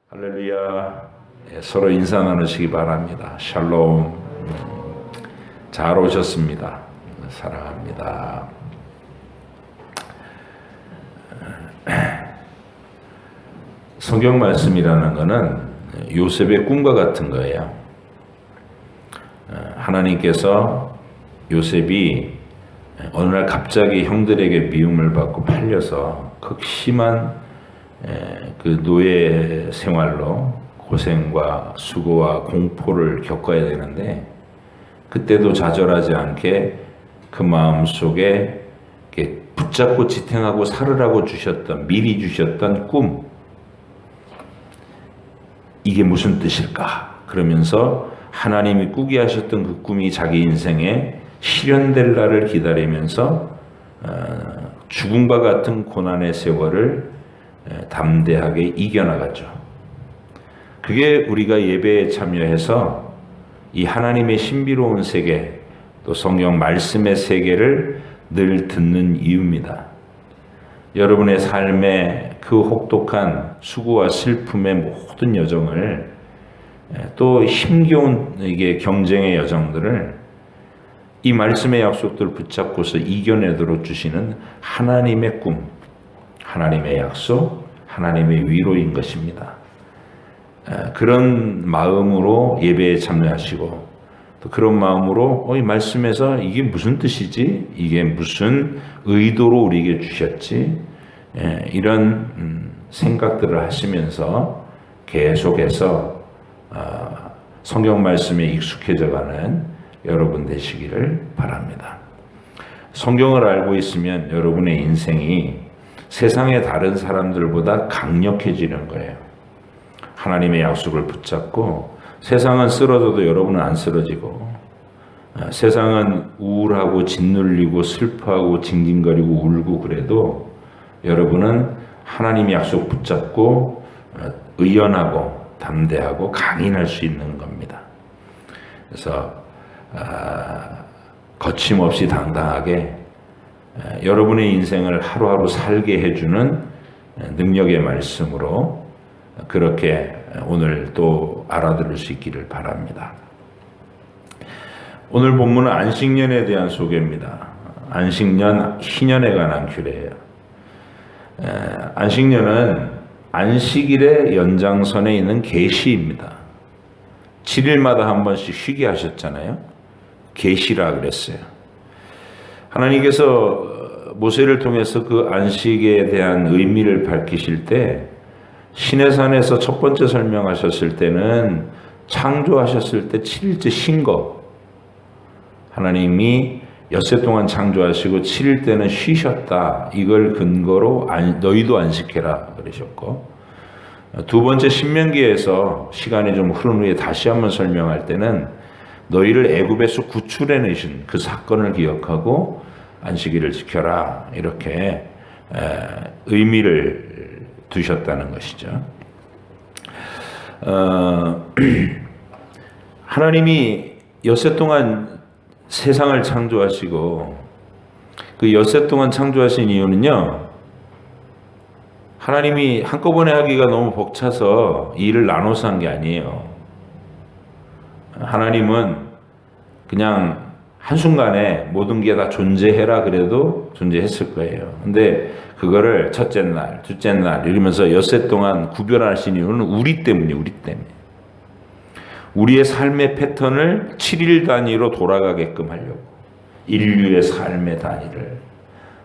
할렐루야. 서로 인사 나누시기 바랍니다. 샬롬. 잘 오셨습니다. 사랑합니다. 성경 말씀이라는 것은 요셉의 꿈과 같은 거예요. 하나님께서 요셉이 어느 날 갑자기 형들에게 미움을 받고 팔려서 극심한 그 노예 생활로 고생과 수고와 공포를 겪어야 되는데, 그때도 좌절하지 않게 그 마음 속에 붙잡고 지탱하고 살으라고 주셨던, 미리 주셨던 꿈, 이게 무슨 뜻일까? 그러면서 하나님이 꾸게 하셨던 그 꿈이 자기 인생에 실현될 날을 기다리면서 죽음과 같은 고난의 세월을 담대하게 이겨나갔죠. 그게 우리가 예배에 참여해서 이 하나님의 신비로운 세계, 또 성경 말씀의 세계를 늘 듣는 이유입니다. 여러분의 삶의 그 혹독한 수고와 슬픔의 모든 여정을, 또 힘겨운 이게 경쟁의 여정들을 이 말씀의 약속들을 붙잡고서 이겨내도록 주시는 하나님의 꿈, 하나님의 약속, 하나님의 위로인 것입니다. 그런 마음으로 예배에 참여하시고, 또 그런 마음으로 이 말씀에서 이게 무슨 뜻이지? 이게 무슨 의도로 우리에게 주셨지? 이런 생각들을 하시면서 계속해서 성경 말씀에 익숙해져가는 여러분 되시기를 바랍니다. 성경을 알고 있으면 여러분의 인생이 세상의 다른 사람들보다 강력해지는 거예요. 하나님의 약속을 붙잡고, 세상은 쓰러져도 여러분은 안 쓰러지고, 세상은 우울하고 짓눌리고 슬퍼하고 징징거리고 울고 그래도 여러분은 하나님의 약속 붙잡고 의연하고 담대하고 강인할 수 있는 겁니다. 그래서 거침없이 당당하게 여러분의 인생을 하루하루 살게 해주는 능력의 말씀으로 그렇게 오늘 또 알아들을 수 있기를 바랍니다. 오늘 본문은 안식년에 대한 소개입니다. 안식년, 희년에 관한 규례예요. 안식년은 안식일의 연장선에 있는 계시입니다. 7일마다 한 번씩 쉬게 하셨잖아요. 계시라 그랬어요. 하나님께서 모세를 통해서 그 안식에 대한 의미를 밝히실 때, 시내산에서 첫 번째 설명하셨을 때는 창조하셨을 때 7일째 쉰 거, 하나님이 엿새 동안 창조하시고 7일 때는 쉬셨다, 이걸 근거로 너희도 안식해라 그러셨고, 두 번째 신명기에서 시간이 좀 흐른 후에 다시 한번 설명할 때는 너희를 애굽에서 구출해내신 그 사건을 기억하고 안식일을 지켜라, 이렇게 의미를 두셨다는 것이죠. 하나님이 엿새 동안 세상을 창조하시고, 그 엿새 동안 창조하신 이유는요, 하나님이 한꺼번에 하기가 너무 벅차서 일을 나눠서 한 게 아니에요. 하나님은 그냥 한순간에 모든 게 다 존재해라 그래도 존재했을 거예요. 근데 그거를 첫째 날, 둘째 날 이러면서 엿새 동안 구별하신 이유는 우리 때문이에요. 우리 때문에. 우리의 삶의 패턴을 7일 단위로 돌아가게끔 하려고, 인류의 삶의 단위를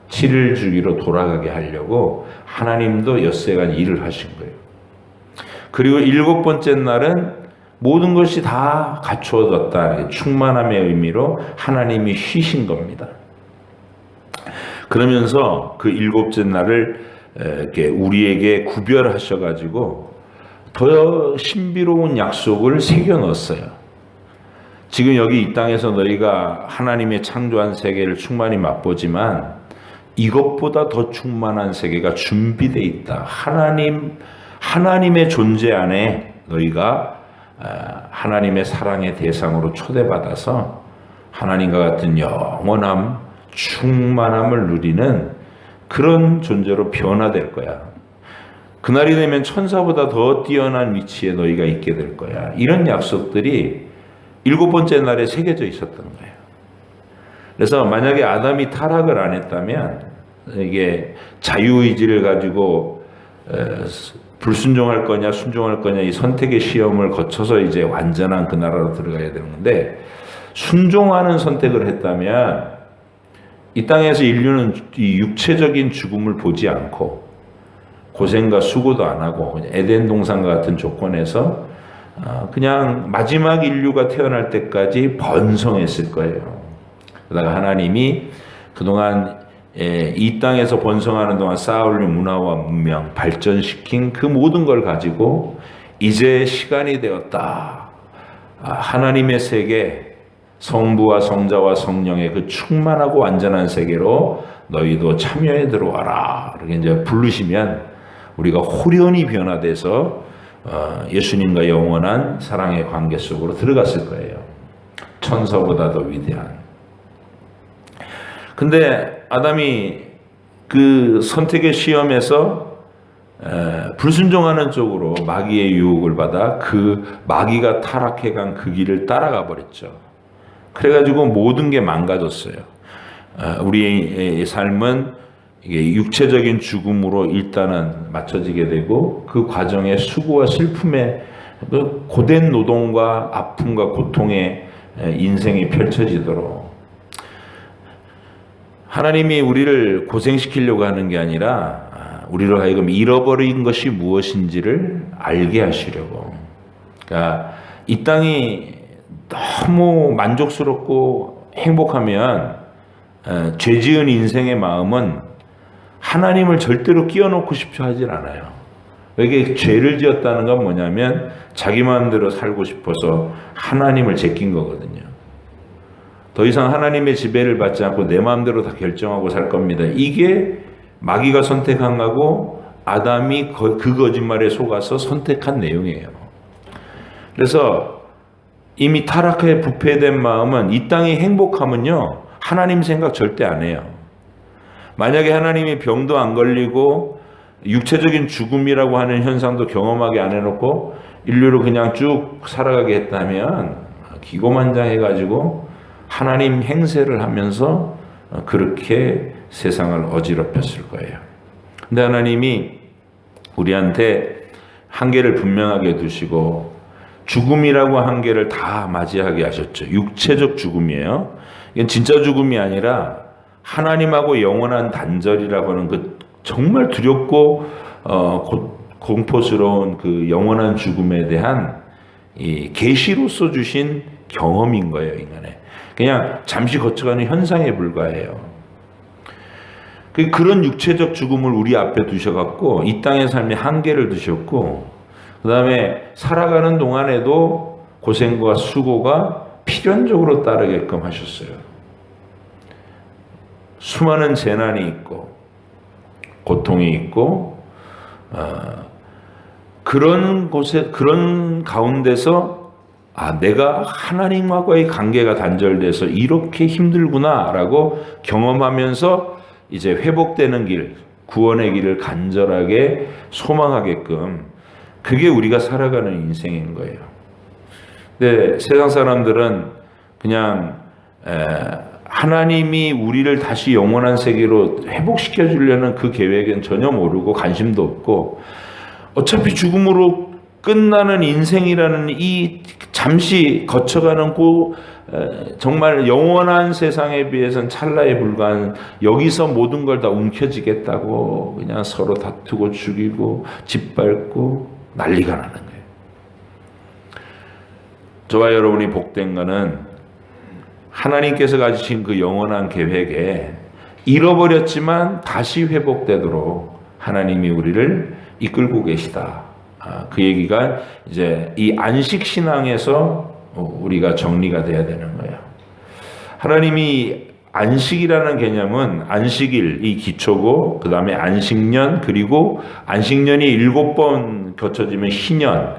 7일 주기로 돌아가게 하려고 하나님도 엿새간 일을 하신 거예요. 그리고 7번째 날은 모든 것이 다 갖추어졌다, 충만함의 의미로 하나님이 쉬신 겁니다. 그러면서 그 7째 날을 이렇게 우리에게 구별하셔가지고 더 신비로운 약속을 새겨 넣었어요. 지금 여기 이 땅에서 너희가 하나님의 창조한 세계를 충만히 맛보지만 이것보다 더 충만한 세계가 준비되어 있다. 하나님의 존재 안에 너희가 하나님의 사랑의 대상으로 초대받아서 하나님과 같은 영원함, 충만함을 누리는 그런 존재로 변화될 거야. 그날이 되면 천사보다 더 뛰어난 위치에 너희가 있게 될 거야. 이런 약속들이 7번째 날에 새겨져 있었던 거예요. 그래서 만약에 아담이 타락을 안 했다면 이게 자유의지를 가지고 불순종할 거냐 순종할 거냐 이 선택의 시험을 거쳐서 이제 완전한 그 나라로 들어가야 되는데, 순종하는 선택을 했다면 이 땅에서 인류는 이 육체적인 죽음을 보지 않고 고생과 수고도 안 하고 에덴 동산과 같은 조건에서 그냥 마지막 인류가 태어날 때까지 번성했을 거예요. 그러다가 하나님이 그동안 이 땅에서 번성하는 동안 쌓아올린 문화와 문명, 발전시킨 그 모든 걸 가지고 이제 시간이 되었다. 하나님의 세계, 성부와 성자와 성령의 그 충만하고 완전한 세계로 너희도 참여해 들어와라. 이렇게 이제 부르시면 우리가 홀연히 변화돼서 예수님과 영원한 사랑의 관계 속으로 들어갔을 거예요. 천사보다 더 위대한. 근데 아담이 그 선택의 시험에서 불순종하는 쪽으로 마귀의 유혹을 받아 그 마귀가 타락해간 그 길을 따라가 버렸죠. 그래가지고 모든 게 망가졌어요. 우리의 삶은 이게 육체적인 죽음으로 일단은 맞춰지게 되고 그 과정에 수고와 슬픔의 그 고된 노동과 아픔과 고통의 인생이 펼쳐지도록 하나님이 우리를 고생시키려고 하는 게 아니라 우리로 하여금 잃어버린 것이 무엇인지를 알게 하시려고. 그러니까 이 땅이 너무 만족스럽고 행복하면 죄 지은 인생의 마음은 하나님을 절대로 끼워놓고 싶어 하질 않아요. 이게 죄를 지었다는 건 뭐냐면 자기 마음대로 살고 싶어서 하나님을 제낀 거거든요. 더 이상 하나님의 지배를 받지 않고 내 마음대로 다 결정하고 살 겁니다. 이게 마귀가 선택한 거고 아담이 그 거짓말에 속아서 선택한 내용이에요. 그래서 이미 타락해 부패된 마음은 이 땅이 행복하면요 하나님 생각 절대 안 해요. 만약에 하나님이 병도 안 걸리고 육체적인 죽음이라고 하는 현상도 경험하게 안 해놓고 인류를 그냥 쭉 살아가게 했다면 기고만장해가지고 하나님 행세를 하면서 그렇게 세상을 어지럽혔을 거예요. 근데 하나님이 우리한테 한계를 분명하게 두시고 죽음이라고 한계를 다 맞이하게 하셨죠. 육체적 죽음이에요. 이건 진짜 죽음이 아니라 하나님하고 영원한 단절이라고 하는 그 정말 두렵고 공포스러운 그 영원한 죽음에 대한 이 계시로서 주신 경험인 거예요, 인간의. 그냥 잠시 거쳐가는 현상에 불과해요. 그런 육체적 죽음을 우리 앞에 두셔갖고 이 땅의 삶에 한계를 두셨고, 그 다음에 살아가는 동안에도 고생과 수고가 필연적으로 따르게끔 하셨어요. 수많은 재난이 있고 고통이 있고 그런 곳에 그런 가운데서 내가 하나님과의 관계가 단절돼서 이렇게 힘들구나라고 경험하면서 이제 회복되는 길, 구원의 길을 간절하게 소망하게끔, 그게 우리가 살아가는 인생인 거예요. 근데 세상 사람들은 그냥 하나님이 우리를 다시 영원한 세계로 회복시켜 주려는 그 계획은 전혀 모르고 관심도 없고, 어차피 죽음으로 끝나는 인생이라는 이 잠시 거쳐가는 정말 영원한 세상에 비해서는 찰나에 불과한, 여기서 모든 걸 다 움켜쥐겠다고 그냥 서로 다투고 죽이고 짓밟고 난리가 나는 거예요. 저와 여러분이 복된 거는 하나님께서 가지신 그 영원한 계획에 잃어버렸지만 다시 회복되도록 하나님이 우리를 이끌고 계시다. 그 얘기가 이제 이 안식 신앙에서 우리가 정리가 돼야 되는 거예요. 하나님이 안식이라는 개념은 안식일 이 기초고, 그 다음에 안식년, 그리고 안식년이 7번 거쳐지면 희년.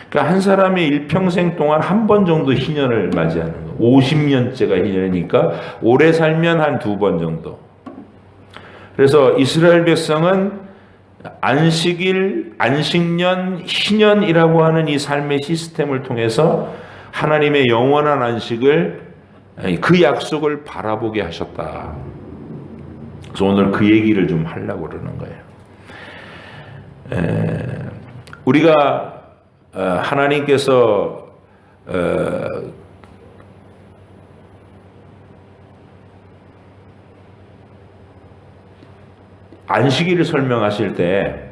그러니까 한 사람의 일평생 동안 한 번 정도 희년을 맞이하는 거예요. 50년째가 희년이니까 오래 살면 한 2번 정도. 그래서 이스라엘 백성은 안식일, 안식년, 희년이라고 하는 이 삶의 시스템을 통해서 하나님의 영원한 안식을, 그 약속을 바라보게 하셨다. 그래서 오늘 그 얘기를 좀 하려고 그러는 거예요. 우리가 하나님께서 안식일을 설명하실 때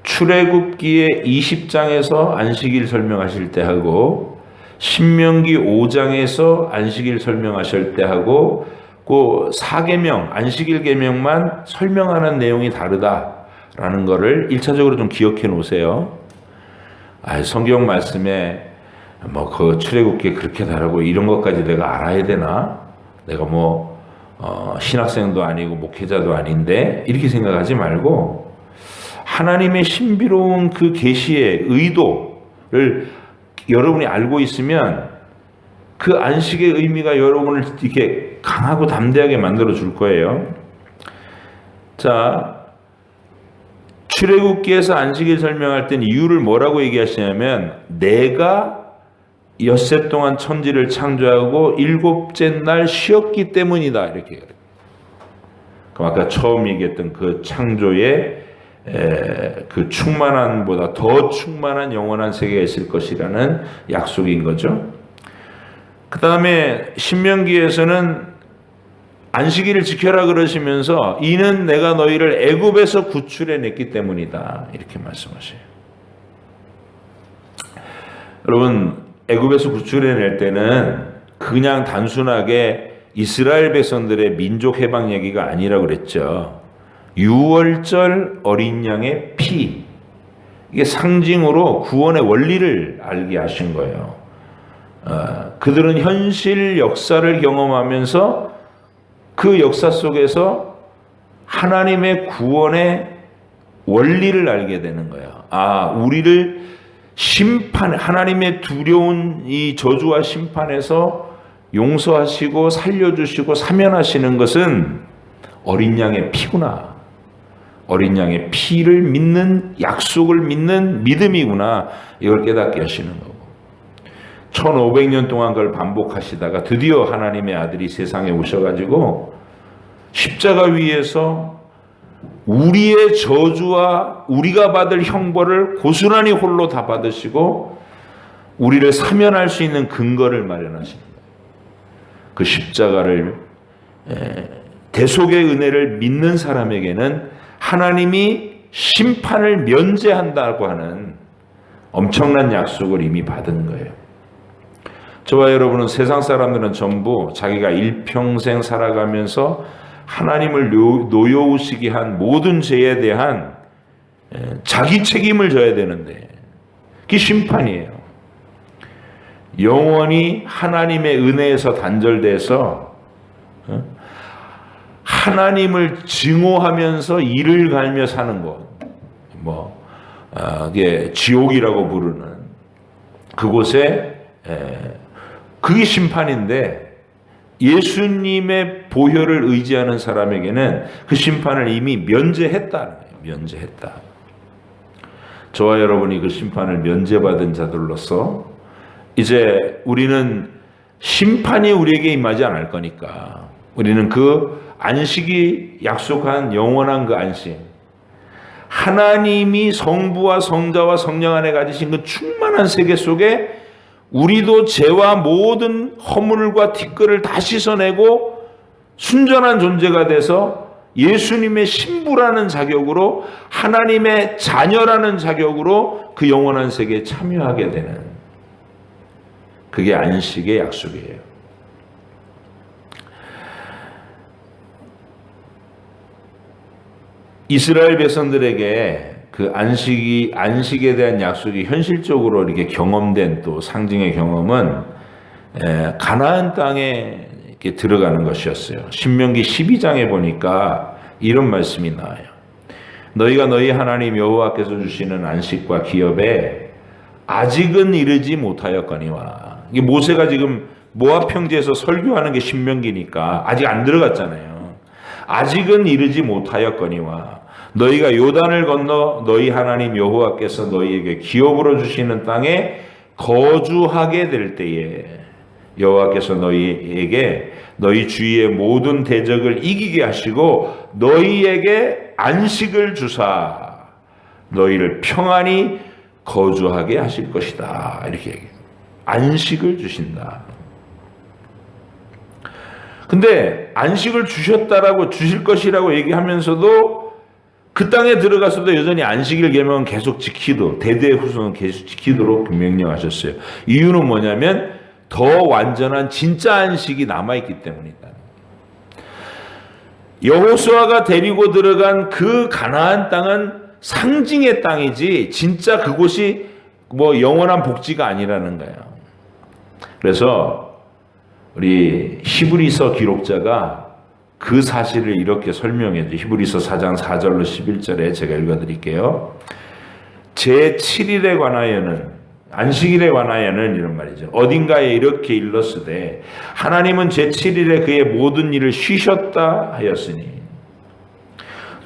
출애굽기의 20장에서 안식일 설명하실 때 하고 신명기 5장에서 안식일 설명하실 때 하고 그 4계명 안식일 계명만 설명하는 내용이 다르다라는 것을 1차적으로 좀 기억해 놓으세요. 성경 말씀에 그 출애굽기 그렇게 다르고 이런 것까지 내가 알아야 되나? 내가 신학생도 아니고 목회자도 아닌데 이렇게 생각하지 말고 하나님의 신비로운 그 계시의 의도를 여러분이 알고 있으면 그 안식의 의미가 여러분을 이렇게 강하고 담대하게 만들어 줄 거예요. 자, 출애굽기에서 안식일 설명할 때는 이유를 뭐라고 얘기하시냐면 내가 엿새 동안 천지를 창조하고 일곱째 날 쉬었기 때문이다 이렇게. 그럼 아까 처음 얘기했던 그 창조의 그 충만함보다 더 충만한 영원한 세계가 있을 것이라는 약속인 거죠. 그 다음에 신명기에서는 안식일을 지켜라 그러시면서 이는 내가 너희를 애굽에서 구출해냈기 때문이다 이렇게 말씀하셔요. 여러분 애굽에서 구출해낼 때는 그냥 단순하게 이스라엘 백성들의 민족 해방 얘기가 아니라고 그랬죠. 유월절 어린 양의 피, 이게 상징으로 구원의 원리를 알게 하신 거예요. 그들은 현실 역사를 경험하면서 그 역사 속에서 하나님의 구원의 원리를 알게 되는 거예요. 우리를 하나님의 두려운 이 저주와 심판에서 용서하시고 살려주시고 사면하시는 것은 어린 양의 피구나. 어린 양의 피를 믿는, 약속을 믿는 믿음이구나. 이걸 깨닫게 하시는 거고. 1500년 동안 그걸 반복하시다가 드디어 하나님의 아들이 세상에 오셔가지고 십자가 위에서 우리의 저주와 우리가 받을 형벌을 고스란히 홀로 다 받으시고 우리를 사면할 수 있는 근거를 마련하신 거예요. 그 십자가를 대속의 은혜를 믿는 사람에게는 하나님이 심판을 면제한다고 하는 엄청난 약속을 이미 받은 거예요. 저와 여러분은 세상 사람들은 전부 자기가 일평생 살아가면서 하나님을 노여우시게 한 모든 죄에 대한 자기 책임을 져야 되는데 그게 심판이에요. 영원히 하나님의 은혜에서 단절돼서 하나님을 증오하면서 이를 갈며 사는 것, 이게 지옥이라고 부르는 그곳에 그게 심판인데 예수님의 보혈을 의지하는 사람에게는 그 심판을 이미 면제했다. 면제했다. 저와 여러분이 그 심판을 면제받은 자들로서 이제 우리는 심판이 우리에게 임하지 않을 거니까 우리는 그 안식이 약속한 영원한 그 안식, 하나님이 성부와 성자와 성령 안에 가지신 그 충만한 세계 속에 우리도 죄와 모든 허물과 티끌을 다 씻어내고 순전한 존재가 돼서 예수님의 신부라는 자격으로 하나님의 자녀라는 자격으로 그 영원한 세계에 참여하게 되는 그게 안식의 약속이에요. 이스라엘 백성들에게 그 안식에 대한 약속이 현실적으로 이렇게 경험된 또 상징의 경험은 가나안 땅에 이렇게 들어가는 것이었어요. 신명기 12장에 보니까 이런 말씀이 나와요. 너희가 너희 하나님 여호와께서 주시는 안식과 기업에 아직은 이르지 못하였거니와. 이게 모세가 지금 모압 평지에서 설교하는 게 신명기니까 아직 안 들어갔잖아요. 아직은 이르지 못하였거니와 너희가 요단을 건너 너희 하나님 여호와께서 너희에게 기업으로 주시는 땅에 거주하게 될 때에 여호와께서 너희에게 너희 주위의 모든 대적을 이기게 하시고 너희에게 안식을 주사 너희를 평안히 거주하게 하실 것이다. 이렇게 얘기해요. 안식을 주신다. 근데 안식을 주셨다라고 주실 것이라고 얘기하면서도 그 땅에 들어가서도 여전히 안식일 계명은 계속 지키도록 대대 후손은 계속 지키도록 명령하셨어요. 이유는 뭐냐면 더 완전한 진짜 안식이 남아있기 때문이다. 여호수아가 데리고 들어간 그 가나안 땅은 상징의 땅이지 진짜 그곳이 뭐 영원한 복지가 아니라는 거예요. 그래서 우리 히브리서 기록자가 그 사실을 이렇게 설명해줘. 히브리서 4장 4절로 11절에 제가 읽어드릴게요. 제7일에 관하여는 안식일에 관하여는 이런 말이죠. 어딘가에 이렇게 일렀으되 하나님은 제7일에 그의 모든 일을 쉬셨다 하였으니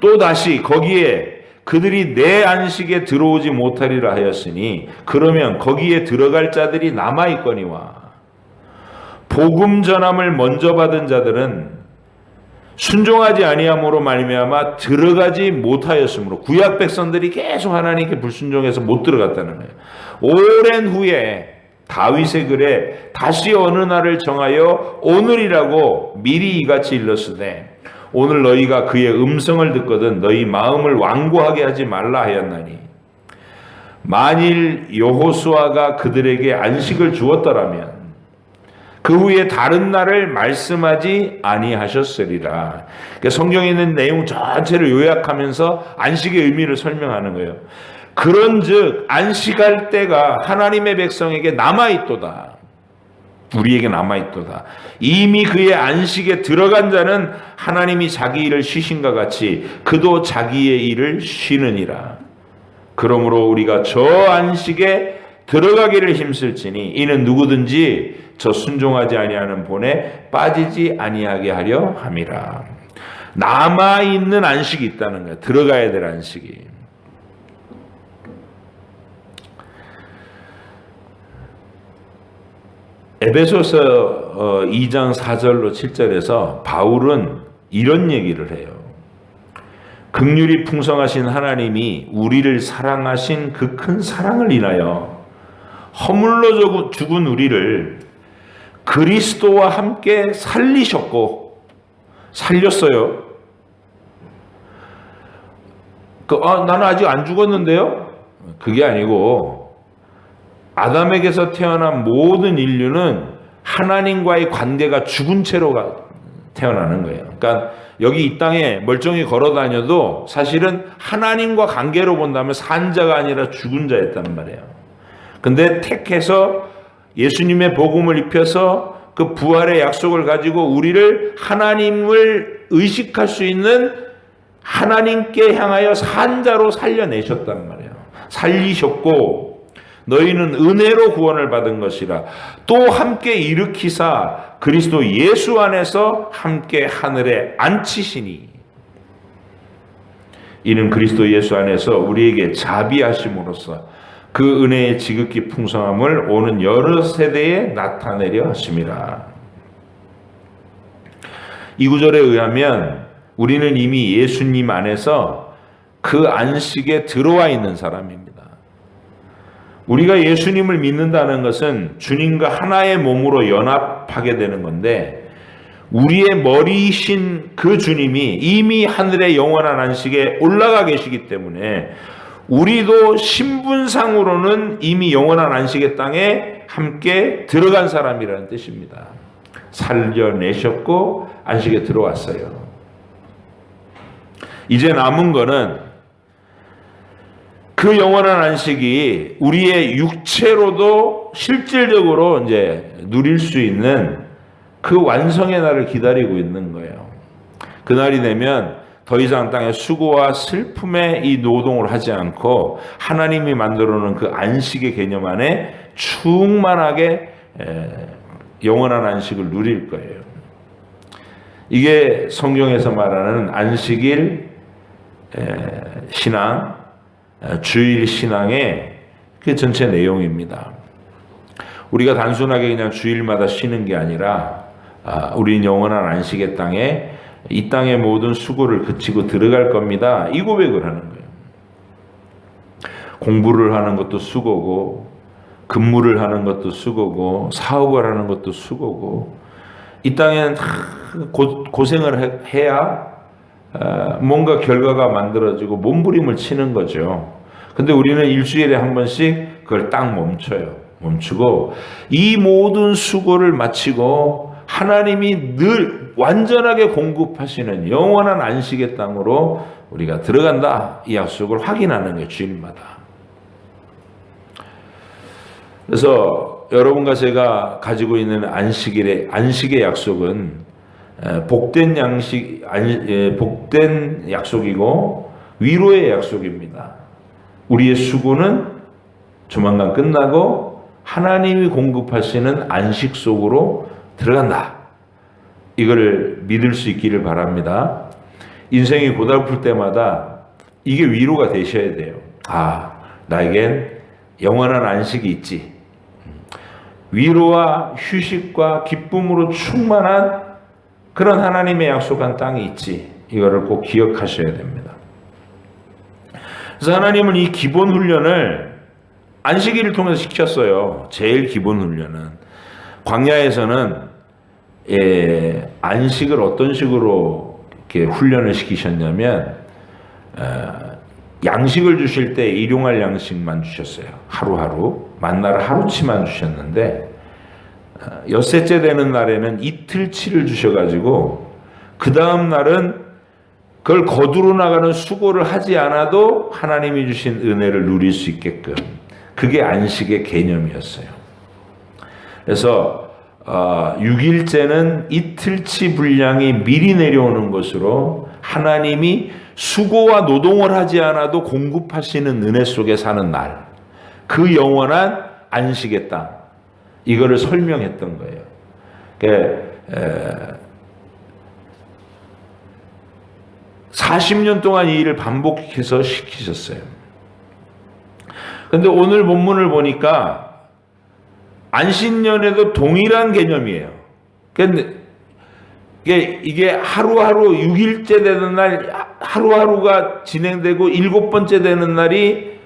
또다시 거기에 그들이 내 안식에 들어오지 못하리라 하였으니 그러면 거기에 들어갈 자들이 남아있거니와 복음 전함을 먼저 받은 자들은 순종하지 아니함으로 말미암아 들어가지 못하였으므로 구약 백성들이 계속 하나님께 불순종해서 못 들어갔다는 거예요. 오랜 후에 다윗의 글에 다시 어느 날을 정하여 오늘이라고 미리 이같이 일렀으되 오늘 너희가 그의 음성을 듣거든 너희 마음을 완고하게 하지 말라 하였나니 만일 여호수아가 그들에게 안식을 주었더라면 그 후에 다른 날을 말씀하지 아니하셨으리라. 그러니까 성경에 있는 내용 전체를 요약하면서 안식의 의미를 설명하는 거예요. 그런즉 안식할 때가 하나님의 백성에게 남아있도다. 우리에게 남아있도다. 이미 그의 안식에 들어간 자는 하나님이 자기 일을 쉬신과 같이 그도 자기의 일을 쉬느니라. 그러므로 우리가 저 안식에 들어가기를 힘쓸지니 이는 누구든지 저 순종하지 아니하는 본에 빠지지 아니하게 하려 함이라. 남아있는 안식이 있다는 거야. 들어가야 될 안식이. 에베소서 2장 4절로 7절에서 바울은 이런 얘기를 해요. 긍휼이 풍성하신 하나님이 우리를 사랑하신 그 큰 사랑을 인하여 허물로 죽은 우리를 그리스도와 함께 살리셨고 살렸어요. 나는 아직 안 죽었는데요? 그게 아니고 아담에게서 태어난 모든 인류는 하나님과의 관계가 죽은 채로 태어나는 거예요. 그러니까 여기 이 땅에 멀쩡히 걸어 다녀도 사실은 하나님과 관계로 본다면 산 자가 아니라 죽은 자였단 말이에요. 근데 택해서 예수님의 복음을 입혀서 그 부활의 약속을 가지고 우리를 하나님을 의식할 수 있는 하나님께 향하여 산 자로 살려내셨단 말이에요. 살리셨고 너희는 은혜로 구원을 받은 것이라 또 함께 일으키사 그리스도 예수 안에서 함께 하늘에 앉히시니 이는 그리스도 예수 안에서 우리에게 자비하심으로써 그 은혜의 지극히 풍성함을 오는 여러 세대에 나타내려 하심이라. 이 구절에 의하면 우리는 이미 예수님 안에서 그 안식에 들어와 있는 사람입니다. 우리가 예수님을 믿는다는 것은 주님과 하나의 몸으로 연합하게 되는 건데 우리의 머리이신 그 주님이 이미 하늘의 영원한 안식에 올라가 계시기 때문에 우리도 신분상으로는 이미 영원한 안식의 땅에 함께 들어간 사람이라는 뜻입니다. 살려내셨고 안식에 들어왔어요. 이제 남은 거는 그 영원한 안식이 우리의 육체로도 실질적으로 이제 누릴 수 있는 그 완성의 날을 기다리고 있는 거예요. 그 날이 되면 더 이상 땅의 수고와 슬픔의 이 노동을 하지 않고 하나님이 만들어 놓은 그 안식의 개념 안에 충만하게 영원한 안식을 누릴 거예요. 이게 성경에서 말하는 안식일 신앙, 주일 신앙의 그 전체 내용입니다. 우리가 단순하게 그냥 주일마다 쉬는 게 아니라 우리는 영원한 안식의 땅에 이 땅의 모든 수고를 그치고 들어갈 겁니다. 이 고백을 하는 거예요. 공부를 하는 것도 수고고, 근무를 하는 것도 수고고, 사업을 하는 것도 수고고, 이 땅에는 다 고생을 해야 뭔가 결과가 만들어지고 몸부림을 치는 거죠. 근데 우리는 일주일에 한 번씩 그걸 딱 멈추고 이 모든 수고를 마치고 하나님이 늘 완전하게 공급하시는 영원한 안식의 땅으로 우리가 들어간다. 이 약속을 확인하는 거예요. 주일마다. 그래서 여러분과 제가 가지고 있는 안식의 약속은 복된 약속이고 위로의 약속입니다. 우리의 수고는 조만간 끝나고 하나님이 공급하시는 안식 속으로 들어간다. 이걸 믿을 수 있기를 바랍니다. 인생이 고달플 때마다 이게 위로가 되셔야 돼요. 나에겐 영원한 안식이 있지. 위로와 휴식과 기쁨으로 충만한 그런 하나님의 약속한 땅이 있지. 이거를 꼭 기억하셔야 됩니다. 그래서 하나님은 이 기본 훈련을 안식일을 통해서 시켰어요. 제일 기본 훈련은. 광야에서는 안식을 어떤 식으로 이렇게 훈련을 시키셨냐면 양식을 주실 때 일용할 양식만 주셨어요. 하루하루. 만나를 하루치만 주셨는데 엿새째 되는 날에는 이틀치를 주셔가지고 그 다음 날은 그걸 거두러 나가는 수고를 하지 않아도 하나님이 주신 은혜를 누릴 수 있게끔 그게 안식의 개념이었어요. 그래서 6일째는 이틀치 분량이 미리 내려오는 것으로 하나님이 수고와 노동을 하지 않아도 공급하시는 은혜 속에 사는 날, 그 영원한 안식의 땅, 이거를 설명했던 거예요. 그러니까 40년 동안 이 일을 반복해서 시키셨어요. 그런데 오늘 본문을 보니까 안식년에도 동일한 개념이에요. 그런데 이게 하루하루 6일째 되는 날 하루하루가 진행되고 7번째 되는 날이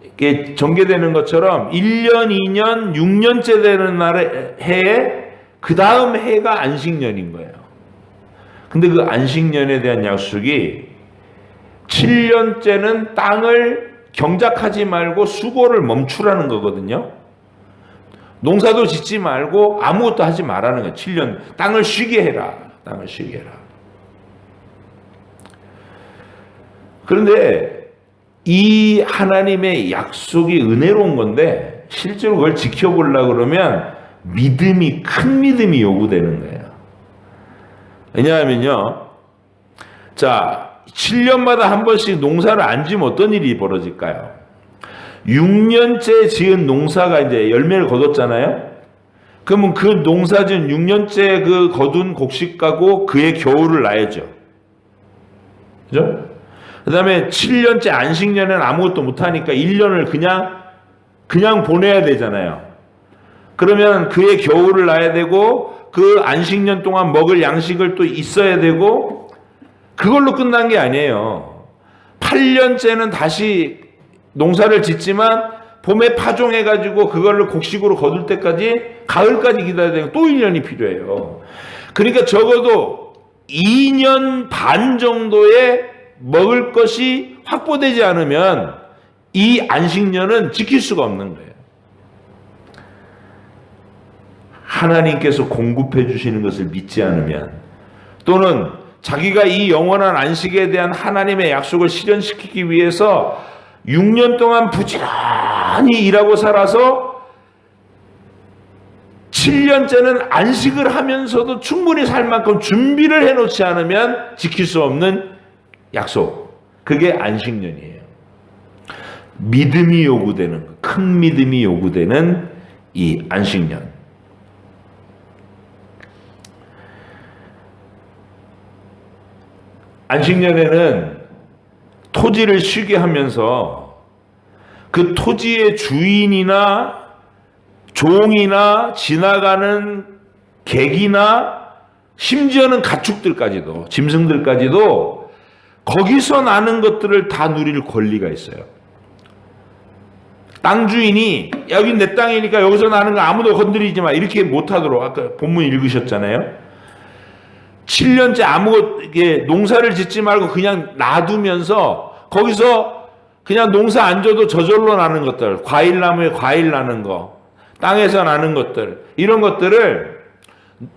이게 전개되는 것처럼 1년, 2년, 6년째 되는 해에 그 다음 해가 안식년인 거예요. 근데 그 안식년에 대한 약속이 7년째는 땅을 경작하지 말고 수고를 멈추라는 거거든요. 농사도 짓지 말고 아무것도 하지 말라는 거예요. 7년 땅을 쉬게 해라. 땅을 쉬게 해라. 그런데 이 하나님의 약속이 은혜로운 건데 실제로 그걸 지켜보려고 그러면 큰 믿음이 요구되는 거예요. 왜냐하면요. 자, 7년마다 한 번씩 농사를 안 지면 어떤 일이 벌어질까요? 6년째 지은 농사가 이제 열매를 거뒀잖아요. 그러면 그 농사 지은 6년째 그 거둔 곡식가고 그의 겨울을 나야죠. 그죠? 그 다음에 7년째 안식년에는 아무것도 못하니까 1년을 그냥 보내야 되잖아요. 그러면 그의 겨울을 나야 되고 그 안식년 동안 먹을 양식을 또 있어야 되고 그걸로 끝난 게 아니에요. 8년째는 다시 농사를 짓지만 봄에 파종해가지고 그걸로 곡식으로 거둘 때까지 가을까지 기다려야 되고 또 1년이 필요해요. 그러니까 적어도 2년 반 정도의 먹을 것이 확보되지 않으면 이 안식년은 지킬 수가 없는 거예요. 하나님께서 공급해 주시는 것을 믿지 않으면 또는 자기가 이 영원한 안식에 대한 하나님의 약속을 실현시키기 위해서 6년 동안 부지런히 일하고 살아서 7년째는 안식을 하면서도 충분히 살 만큼 준비를 해놓지 않으면 지킬 수 없는 약속. 그게 안식년이에요. 믿음이 요구되는, 큰 믿음이 요구되는 이 안식년. 안식년에는 토지를 쉬게 하면서 그 토지의 주인이나 종이나 지나가는 객이나 심지어는 가축들까지도, 짐승들까지도 거기서 나는 것들을 다 누릴 권리가 있어요. 땅 주인이 여기 내 땅이니까 여기서 나는 거 아무도 건드리지 마 이렇게 못하도록, 아까 본문 읽으셨잖아요. 7년째 농사를 짓지 말고 그냥 놔두면서 거기서 그냥 농사 안 져도 저절로 나는 것들, 과일나무에 과일 나는 거, 땅에서 나는 것들, 이런 것들을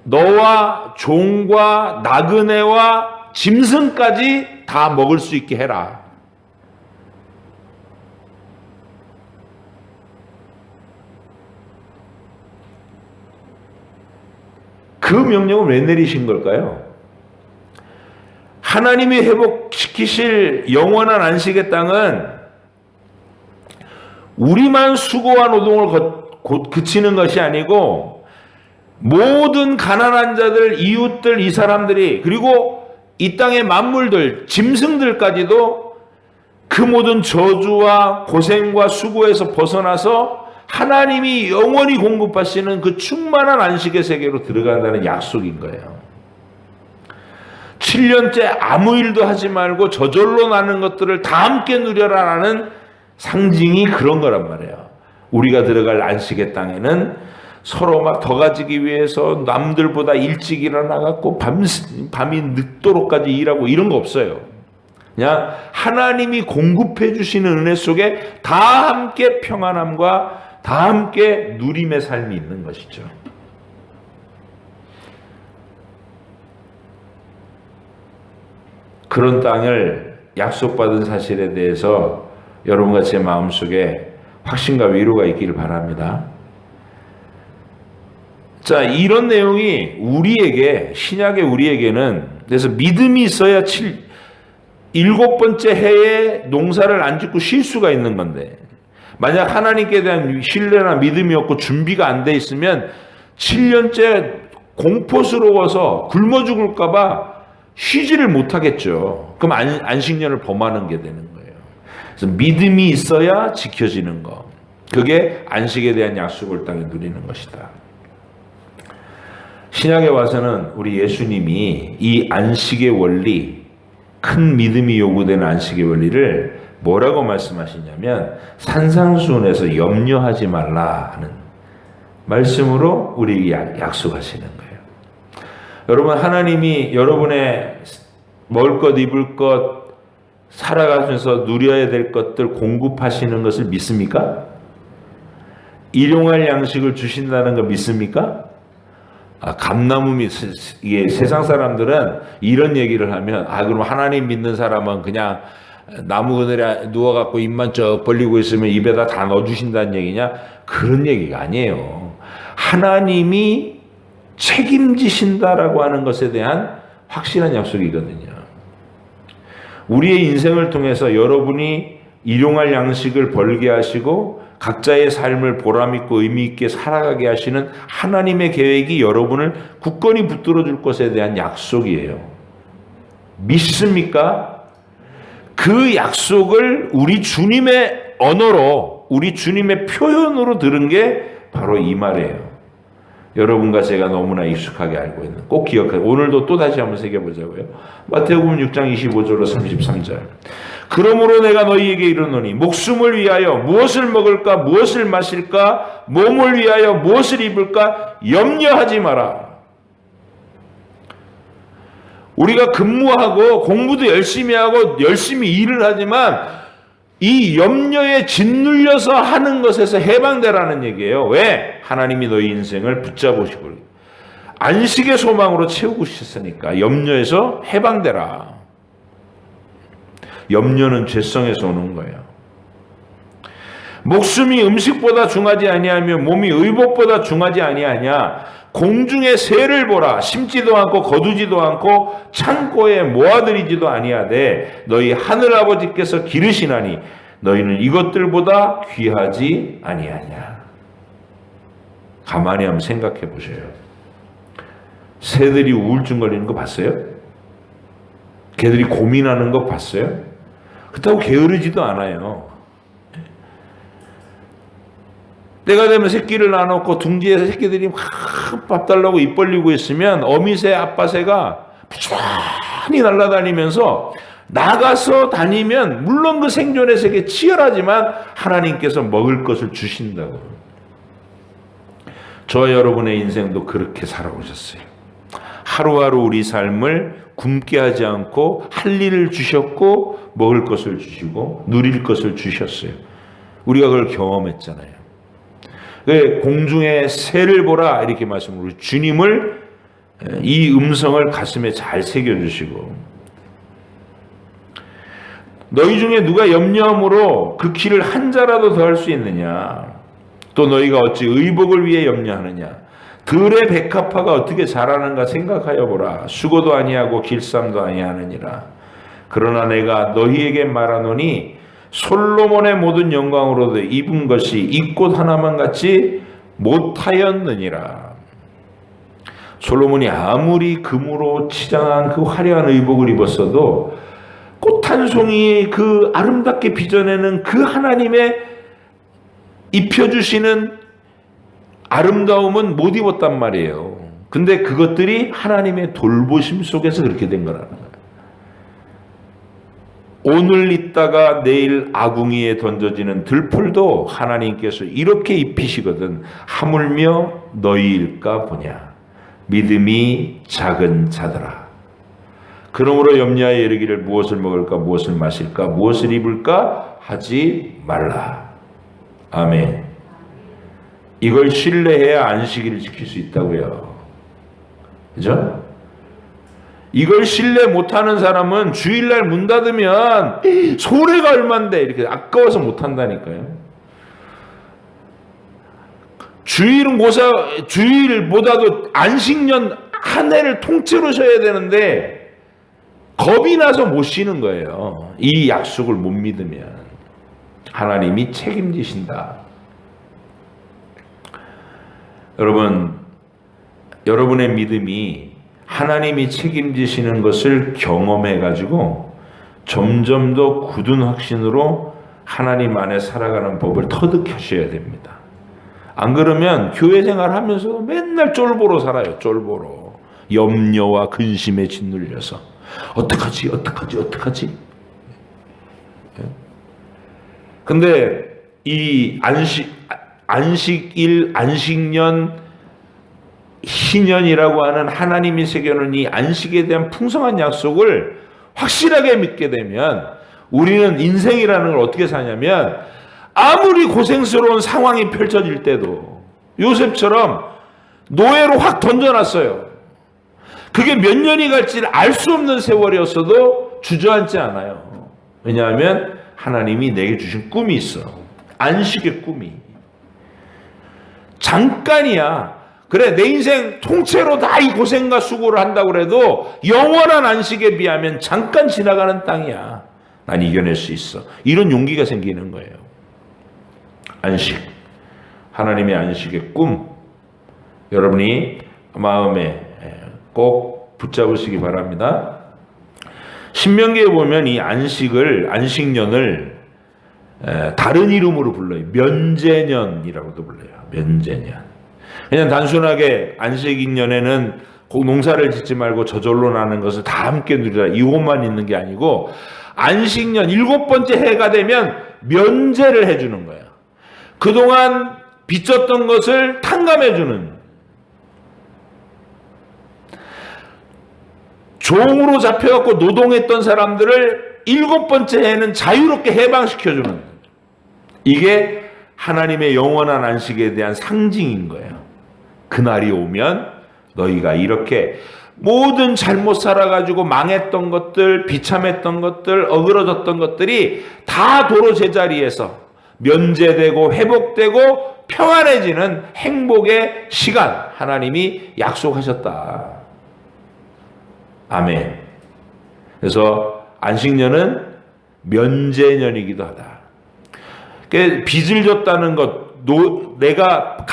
너와 종과 나그네와 짐승까지 다 먹을 수 있게 해라. 그 명령을 왜 내리신 걸까요? 하나님이 회복시키실 영원한 안식의 땅은 우리만 수고와 노동을 곧 그치는 것이 아니고 모든 가난한 자들, 이웃들, 이 사람들이, 그리고 이 땅의 만물들, 짐승들까지도 그 모든 저주와 고생과 수고에서 벗어나서 하나님이 영원히 공급하시는 그 충만한 안식의 세계로 들어간다는 약속인 거예요. 7년째 아무 일도 하지 말고 저절로 나는 것들을 다 함께 누려라라는 상징이 그런 거란 말이에요. 우리가 들어갈 안식의 땅에는 서로 막 더 가지기 위해서 남들보다 일찍 일어나갖고 밤이 늦도록까지 일하고 이런 거 없어요. 그냥 하나님이 공급해 주시는 은혜 속에 다 함께 평안함과 다 함께 누림의 삶이 있는 것이죠. 그런 땅을 약속받은 사실에 대해서 여러분과 제 마음속에 확신과 위로가 있기를 바랍니다. 자, 이런 내용이 우리에게, 신약의 우리에게는, 그래서 믿음이 있어야 7번째 해에 농사를 안 짓고 쉴 수가 있는 건데, 만약 하나님께 대한 신뢰나 믿음이 없고 준비가 안 돼 있으면 7년째 공포스러워서 굶어 죽을까봐 쉬지를 못하겠죠. 그럼 안식년을 범하는 게 되는 거예요. 그래서 믿음이 있어야 지켜지는 것. 그게 안식에 대한 약속을 땅에 누리는 것이다. 신약에 와서는 우리 예수님이 이 안식의 원리, 큰 믿음이 요구되는 안식의 원리를 뭐라고 말씀하시냐면 산상수훈에서 염려하지 말라 하는 말씀으로 우리에게 약속하시는 거예요. 여러분, 하나님이 여러분의 먹을 것, 입을 것, 살아가면서 누려야 될 것들 공급하시는 것을 믿습니까? 일용할 양식을 주신다는 거 믿습니까? 감나무 이게 세상 사람들은 이런 얘기를 하면, 그럼 하나님 믿는 사람은 그냥 나무 그늘에 누워갖고 입만 쩍 벌리고 있으면 입에다 다 넣어주신다는 얘기냐? 그런 얘기가 아니에요. 하나님이 책임지신다라고 하는 것에 대한 확실한 약속이거든요. 우리의 인생을 통해서 여러분이 일용할 양식을 벌게 하시고 각자의 삶을 보람있고 의미있게 살아가게 하시는 하나님의 계획이 여러분을 굳건히 붙들어 줄 것에 대한 약속이에요. 믿습니까? 그 약속을 우리 주님의 언어로, 우리 주님의 표현으로 들은 게 바로 이 말이에요. 여러분과 제가 너무나 익숙하게 알고 있는, 꼭 기억하세요. 오늘도 또 다시 한번 새겨보자고요. 마태복음 6장 25절로 33절. 그러므로 내가 너희에게 이르노니 목숨을 위하여 무엇을 먹을까, 무엇을 마실까, 몸을 위하여 무엇을 입을까 염려하지 마라. 우리가 근무하고 공부도 열심히 하고 열심히 일을 하지만 이 염려에 짓눌려서 하는 것에서 해방되라는 얘기예요. 왜? 하나님이 너희 인생을 붙잡으시고 안식의 소망으로 채우고 싶으니까 염려에서 해방되라. 염려는 죄성에서 오는 거예요. 목숨이 음식보다 중하지 아니하며 몸이 의복보다 중하지 아니하냐. 공중의 새를 보라. 심지도 않고 거두지도 않고 창고에 모아들이지도 아니하되 너희 하늘아버지께서 기르시나니 너희는 이것들보다 귀하지 아니하냐. 가만히 한번 생각해 보세요. 새들이 우울증 걸리는 거 봤어요? 걔들이 고민하는 거 봤어요? 그렇다고 게으르지도 않아요. 때가 되면 새끼를 낳아놓고 둥지에서 새끼들이 막 밥 달라고 입 벌리고 있으면 어미새 아빠새가 부지런히 날아다니면서 나가서 다니면 물론 그 생존의 세계 치열하지만 하나님께서 먹을 것을 주신다고. 저와 여러분의 인생도 그렇게 살아오셨어요. 하루하루 우리 삶을 굶게 하지 않고 할 일을 주셨고 먹을 것을 주시고 누릴 것을 주셨어요. 우리가 그걸 경험했잖아요. 공중의 새를 보라 이렇게 말씀으로 주님을 이 음성을 가슴에 잘 새겨주시고 너희 중에 누가 염려함으로 그 길을 한 자라도 더 할 수 있느냐 또 너희가 어찌 의복을 위해 염려하느냐 들의 백합화가 어떻게 자라는가 생각하여 보라 수고도 아니하고 길쌈도 아니하느니라 그러나 내가 너희에게 말하노니 솔로몬의 모든 영광으로도 입은 것이 이 꽃 하나만 같이 못하였느니라. 솔로몬이 아무리 금으로 치장한 그 화려한 의복을 입었어도 꽃 한 송이의 그 아름답게 빚어내는 그 하나님의 입혀주시는 아름다움은 못 입었단 말이에요. 근데 그것들이 하나님의 돌보심 속에서 그렇게 된 거라는 거예요. 오늘 있다가 내일 아궁이에 던져지는 들풀도 하나님께서 이렇게 입히시거든 하물며 너희일까 보냐 믿음이 작은 자들아 그러므로 염려하여 이르기를 무엇을 먹을까 무엇을 마실까 무엇을 입을까 하지 말라. 아멘. 이걸 신뢰해야 안식일을 지킬 수 있다고요. 그죠? 이걸 신뢰 못하는 사람은 주일날 문 닫으면 소래가 얼만데 이렇게 아까워서 못한다니까요. 주일보다도 안식년 한 해를 통째로 쉬어야 되는데 겁이 나서 못 쉬는 거예요. 이 약속을 못 믿으면 하나님이 책임지신다. 여러분의 믿음이 하나님이 책임지시는 것을 경험해가지고 점점 더 굳은 확신으로 하나님 안에 살아가는 법을 터득하셔야 됩니다. 안 그러면 교회 생활하면서 맨날 쫄보로 살아요. 쫄보로. 염려와 근심에 짓눌려서 어떡하지? 근데 이 안식일, 안식년, 희년이라고 하는 하나님이 새겨놓은 이 안식에 대한 풍성한 약속을 확실하게 믿게 되면 우리는 인생이라는 걸 어떻게 사냐면 아무리 고생스러운 상황이 펼쳐질 때도 요셉처럼 노예로 확 던져놨어요. 그게 몇 년이 갈지 알 수 없는 세월이었어도 주저앉지 않아요. 왜냐하면 하나님이 내게 주신 꿈이 있어. 안식의 꿈이. 잠깐이야. 그래 내 인생 통째로 다 이 고생과 수고를 한다고 해도 영원한 안식에 비하면 잠깐 지나가는 땅이야. 난 이겨낼 수 있어. 이런 용기가 생기는 거예요. 안식. 하나님의 안식의 꿈. 여러분이 마음에 꼭 붙잡으시기 바랍니다. 신명기에 보면 이 안식년을 다른 이름으로 불러요. 면제년이라고도 불러요. 면제년. 그냥 단순하게 안식년에는 농사를 짓지 말고 저절로 나는 것을 다 함께 누리라 이것만 있는 게 아니고 안식년 7번째 해가 되면 면제를 해주는 거예요. 그동안 빚졌던 것을 탕감해주는 종으로 잡혀갖고 노동했던 사람들을 7번째 해는 자유롭게 해방시켜주는 이게 하나님의 영원한 안식에 대한 상징인 거예요. 그날이 오면 너희가 이렇게 모든 잘못 살아가지고 망했던 것들, 비참했던 것들, 어그러졌던 것들이 다 도로 제자리에서 면제되고 회복되고 평안해지는 행복의 시간 하나님이 약속하셨다. 아멘. 그래서 안식년은 면제년이기도 하다. 빚을 졌다는 것, 내가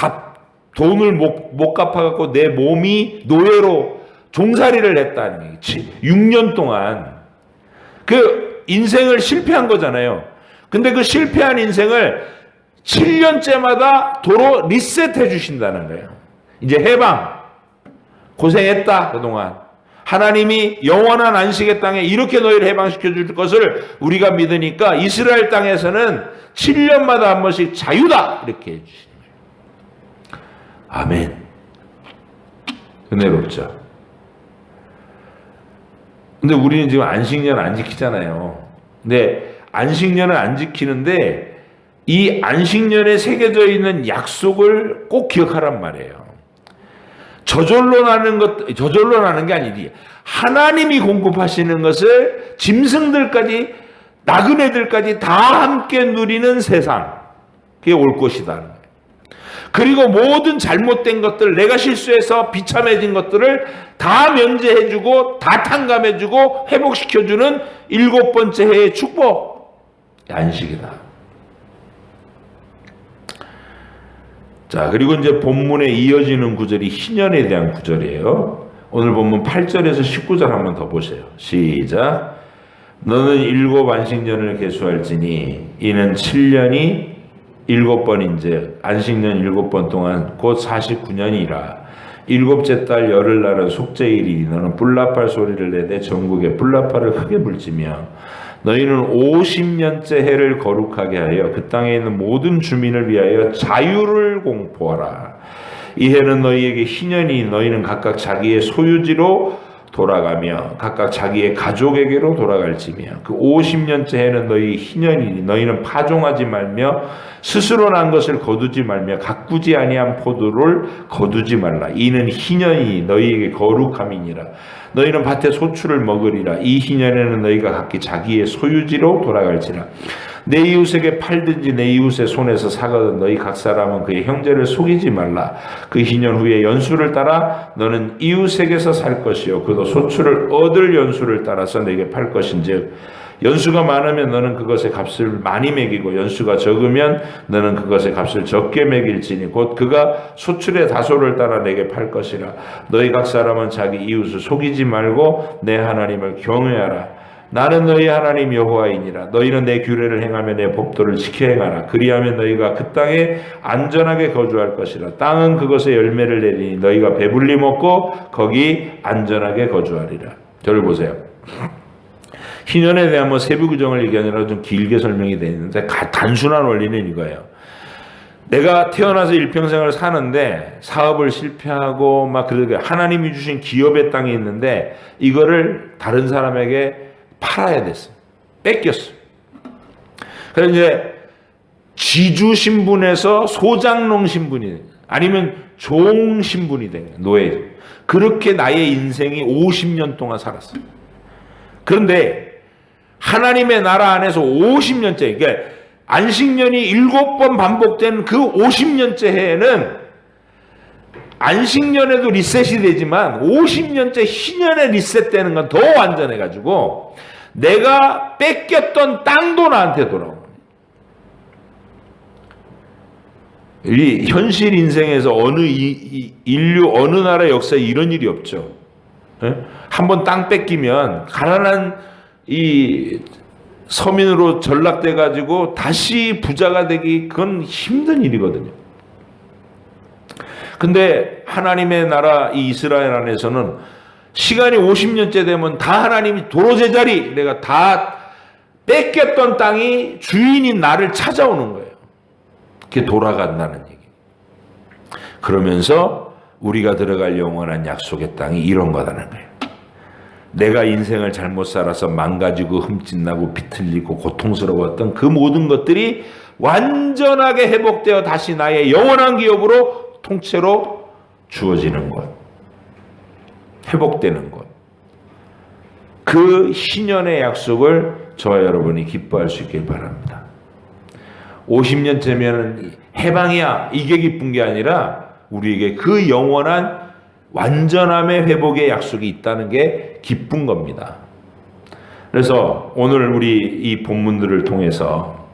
돈을 못 갚아갖고 내 몸이 노예로 종살이를 했다는 얘기지. 6년 동안 인생을 실패한 거잖아요. 근데 그 실패한 인생을 7년째마다 도로 리셋해 주신다는 거예요. 이제 해방. 고생했다 그동안. 하나님이 영원한 안식의 땅에 이렇게 너희를 해방시켜 줄 것을 우리가 믿으니까 이스라엘 땅에서는 7년마다 한 번씩 자유다 이렇게 해주시는 거예요. 아멘. 은혜롭죠. 근데 우리는 지금 안식년 안 지키잖아요. 근데 안식년을 안 지키는데 이 안식년에 새겨져 있는 약속을 꼭 기억하란 말이에요. 저절로 나는 게 아니지. 하나님이 공급하시는 것을 짐승들까지, 나그네들까지 다 함께 누리는 세상. 그게 올 것이다. 그리고 모든 잘못된 것들, 내가 실수해서 비참해진 것들을 다 면제해주고, 다 탕감해주고, 회복시켜주는 7번째 해의 축복. 안식이다. 자, 그리고 이제 본문에 이어지는 구절이 희년에 대한 구절이에요. 오늘 본문 8절에서 19절 한번 더 보세요. 시작. 너는 7 안식년을 계수할지니 이는 7년이 7번인즉 안식년 7번 동안 곧 49년이라. 7째 달 열흘날은 속죄일이니 너는 뿔나팔 소리를 내되 전국에 뿔나팔을 크게 불지며 너희는 50년째 해를 거룩하게 하여 그 땅에 있는 모든 주민을 위하여 자유를 공포하라. 이 해는 너희에게 희년이 너희는 각각 자기의 소유지로 돌아가며 각각 자기의 가족에게로 돌아갈지며 그 50년째 해는 너희 희년이니 너희는 파종하지 말며 스스로 난 것을 거두지 말며 가꾸지 아니한 포도를 거두지 말라. 이는 희년이 너희에게 거룩함이니라. 너희는 밭에 소출을 먹으리라. 이 희년에는 너희가 각기 자기의 소유지로 돌아갈지라. 내 이웃에게 팔든지 내 이웃의 손에서 사거든 너희 각 사람은 그의 형제를 속이지 말라. 그 희년 후에 연수를 따라 너는 이웃에게서 살 것이요 그도 소출을 얻을 연수를 따라서 내게 팔 것인즉 연수가 많으면 너는 그것의 값을 많이 매기고 연수가 적으면 너는 그것의 값을 적게 매길지니 곧 그가 소출의 다소를 따라 내게 팔 것이라. 너희 각 사람은 자기 이웃을 속이지 말고 내 하나님을 경외하라. 나는 너희 하나님 여호와이니라. 너희는 내 규례를 행하며 내 법도를 지켜 행하라. 그리하면 너희가 그 땅에 안전하게 거주할 것이라. 땅은 그것의 열매를 내리니 너희가 배불리 먹고 거기 안전하게 거주하리라. 저를 보세요. 희년에 대한 세부 규정을 얘기하느라 좀 길게 설명이 되어 있는데 단순한 원리는 이거예요. 내가 태어나서 일평생을 사는데 사업을 실패하고 막 그러게 하나님이 주신 기업의 땅이 있는데 이거를 다른 사람에게 팔아야 됐어. 뺏겼어. 그래서 이제 지주 신분에서 소장농 신분이 아니면 종 신분이 된 거야. 노예. 그렇게 나의 인생이 50년 동안 살았어. 그런데 하나님의 나라 안에서 50년째, 그러니까 안식년이 7번 반복된 그 50년째 해에는 안식년에도 리셋이 되지만 50년째 희년에 리셋되는 건 더 완전해가지고 내가 뺏겼던 땅도 나한테 돌아오는 거예요. 이 현실 인생에서 인류 어느 나라 역사에 이런 일이 없죠. 한번 땅 뺏기면 가난한 이 서민으로 전락돼 가지고 다시 부자가 되기 그건 힘든 일이거든요. 근데 하나님의 나라 이 이스라엘 안에서는 시간이 50년째 되면 다 하나님이 도로 제자리 내가 다 뺏겼던 땅이 주인인 나를 찾아오는 거예요. 그게 돌아간다는 얘기. 그러면서 우리가 들어갈 영원한 약속의 땅이 이런 거다는 거예요. 내가 인생을 잘못 살아서 망가지고 흠집나고 비틀리고 고통스러웠던 그 모든 것들이 완전하게 회복되어 다시 나의 영원한 기업으로 통째로 주어지는 것. 회복되는 것. 그 희년의 약속을 저와 여러분이 기뻐할 수 있길 바랍니다. 50년째면 해방이야. 이게 기쁜 게 아니라 우리에게 그 영원한 완전함의 회복의 약속이 있다는 게 기쁜 겁니다. 그래서 오늘 우리 이 본문들을 통해서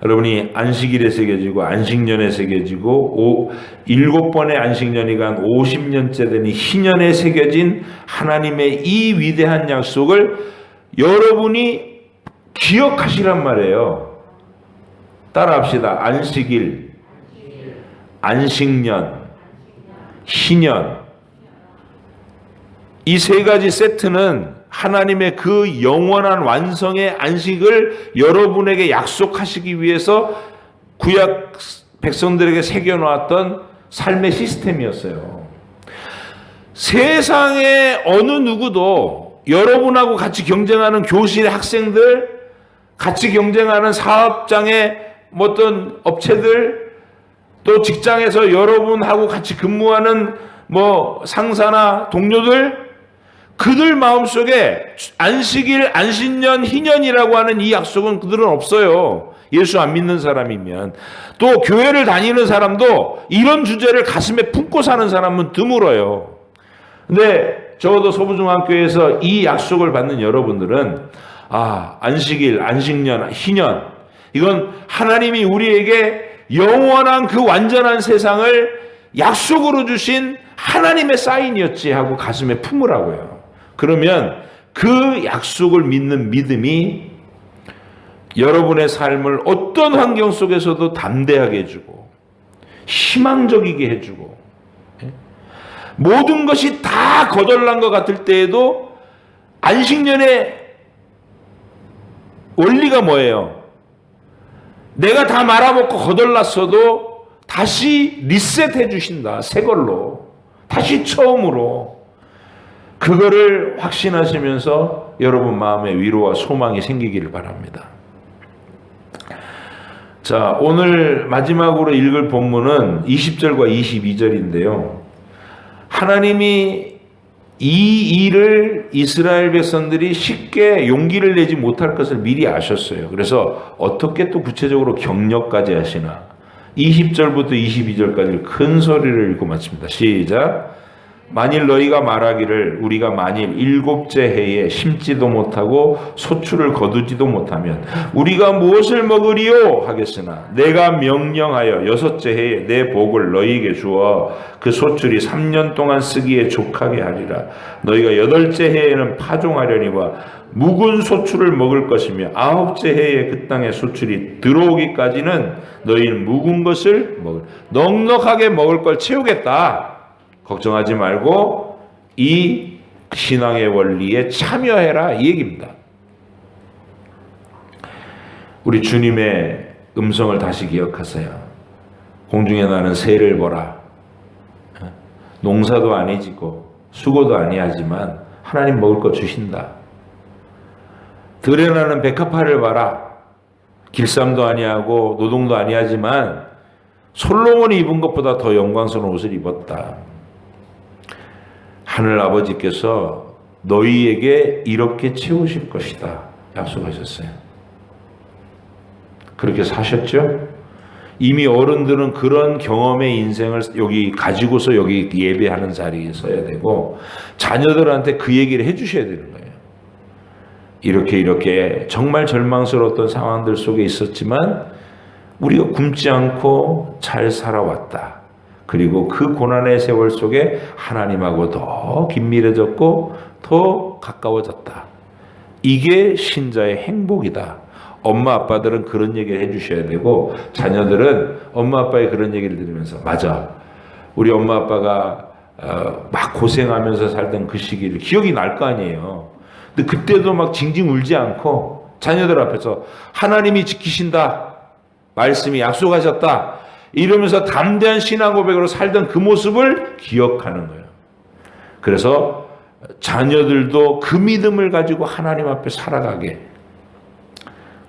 여러분이 안식일에 새겨지고 안식년에 새겨지고 7번의 안식년이 간 50년째 되는 희년에 새겨진 하나님의 이 위대한 약속을 여러분이 기억하시란 말이에요. 따라합시다. 안식일, 안식년, 희년. 이 세 가지 세트는 하나님의 그 영원한 완성의 안식을 여러분에게 약속하시기 위해서 구약 백성들에게 새겨놓았던 삶의 시스템이었어요. 세상에 어느 누구도 여러분하고 같이 경쟁하는 교실의 학생들, 같이 경쟁하는 사업장의 어떤 업체들, 또 직장에서 여러분하고 같이 근무하는 상사나 동료들, 그들 마음속에 안식일, 안식년, 희년이라고 하는 이 약속은 그들은 없어요. 예수 안 믿는 사람이면. 또 교회를 다니는 사람도 이런 주제를 가슴에 품고 사는 사람은 드물어요. 근데 적어도 소부중앙교회에서 이 약속을 받는 여러분들은 안식일, 안식년, 희년, 이건 하나님이 우리에게 영원한 그 완전한 세상을 약속으로 주신 하나님의 사인이었지 하고 가슴에 품으라고요. 그러면 그 약속을 믿는 믿음이 여러분의 삶을 어떤 환경 속에서도 담대하게 해주고 희망적이게 해주고 모든 것이 다 거덜난 것 같을 때에도 안식년의 원리가 뭐예요? 내가 다 말아먹고 거덜났어도 다시 리셋해 주신다. 새 걸로. 다시 처음으로. 그거를 확신하시면서 여러분 마음에 위로와 소망이 생기기를 바랍니다. 자, 오늘 마지막으로 읽을 본문은 20절과 22절인데요. 하나님이 이 일을 이스라엘 백성들이 쉽게 용기를 내지 못할 것을 미리 아셨어요. 그래서 어떻게 또 구체적으로 격려까지 하시나. 20절부터 22절까지 큰 소리를 읽고 마칩니다. 시작. 만일 너희가 말하기를 우리가 만일 7째 해에 심지도 못하고 소출을 거두지도 못하면 우리가 무엇을 먹으리요 하겠으나 내가 명령하여 6째 해에 내 복을 너희에게 주어 그 소출이 3년 동안 쓰기에 족하게 하리라. 너희가 8째 해에는 파종하려니와 묵은 소출을 먹을 것이며 9째 해에 그 땅에 소출이 들어오기까지는 너희는 묵은 것을 넉넉하게 먹을 걸 채우겠다. 걱정하지 말고 이 신앙의 원리에 참여해라 이 얘기입니다. 우리 주님의 음성을 다시 기억하세요. 공중에 나는 새를 보라. 농사도 아니 짓고 수고도 아니하지만 하나님 먹을 거 주신다. 들에 나는 백합화를 봐라. 길쌈도 아니하고 노동도 아니하지만 솔로몬이 입은 것보다 더 영광스러운 옷을 입었다. 하늘 아버지께서 너희에게 이렇게 채우실 것이다 약속하셨어요. 그렇게 사셨죠? 이미 어른들은 그런 경험의 인생을 여기 가지고서 여기 예배하는 자리에 서야 되고 자녀들한테 그 얘기를 해주셔야 되는 거예요. 이렇게 정말 절망스러웠던 상황들 속에 있었지만 우리가 굶지 않고 잘 살아왔다. 그리고 그 고난의 세월 속에 하나님하고 더 긴밀해졌고 더 가까워졌다. 이게 신자의 행복이다. 엄마 아빠들은 그런 얘기를 해주셔야 되고 자녀들은 엄마 아빠의 그런 얘기를 들으면서 맞아. 우리 엄마 아빠가 막 고생하면서 살던 그 시기를 기억이 날 거 아니에요. 근데 그때도 막 징징 울지 않고 자녀들 앞에서 하나님이 지키신다. 말씀이 약속하셨다. 이러면서 담대한 신앙 고백으로 살던 그 모습을 기억하는 거예요. 그래서 자녀들도 그 믿음을 가지고 하나님 앞에 살아가게.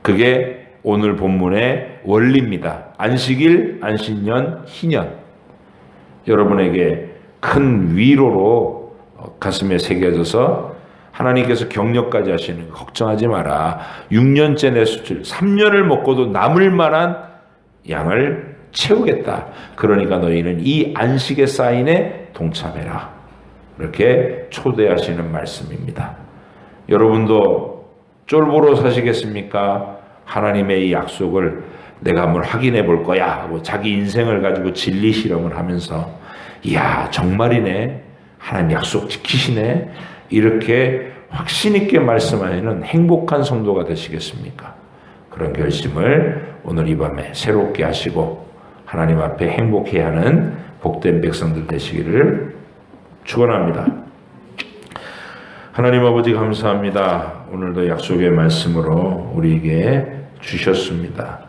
그게 오늘 본문의 원리입니다. 안식일, 안식년, 희년. 여러분에게 큰 위로로 가슴에 새겨져서 하나님께서 격려까지 하시는 거 걱정하지 마라. 6년째 내 수출, 3년을 먹고도 남을 만한 양을 채우겠다. 그러니까 너희는 이 안식의 사인에 동참해라. 이렇게 초대하시는 말씀입니다. 여러분도 쫄보로 사시겠습니까? 하나님의 이 약속을 내가 한번 확인해 볼 거야 하고 자기 인생을 가지고 진리 실험을 하면서 이야 정말이네, 하나님 약속 지키시네, 이렇게 확신 있게 말씀하시는 행복한 성도가 되시겠습니까? 그런 결심을 오늘 이 밤에 새롭게 하시고 하나님 앞에 행복해야 하는 복된 백성들 되시기를 축원합니다. 하나님 아버지 감사합니다. 오늘도 약속의 말씀으로 우리에게 주셨습니다.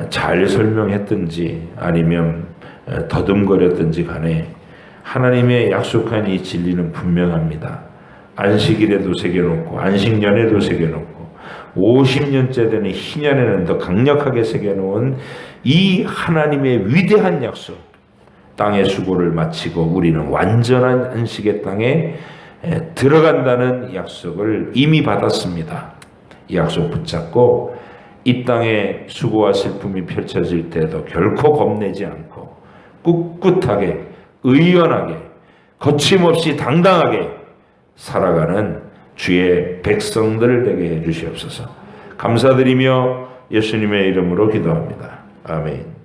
잘 설명했든지 아니면 더듬거렸든지 간에 하나님의 약속한 이 진리는 분명합니다. 안식일에도 새겨놓고 안식년에도 새겨놓고 50년째 되는 희년에는 더 강력하게 새겨놓은 이 하나님의 위대한 약속, 땅의 수고를 마치고 우리는 완전한 안식의 땅에 들어간다는 약속을 이미 받았습니다. 이 약속 붙잡고 이 땅에 수고와 슬픔이 펼쳐질 때도 결코 겁내지 않고 꿋꿋하게 의연하게 거침없이 당당하게 살아가는 주의 백성들 되게 해주시옵소서. 감사드리며 예수님의 이름으로 기도합니다. 아멘.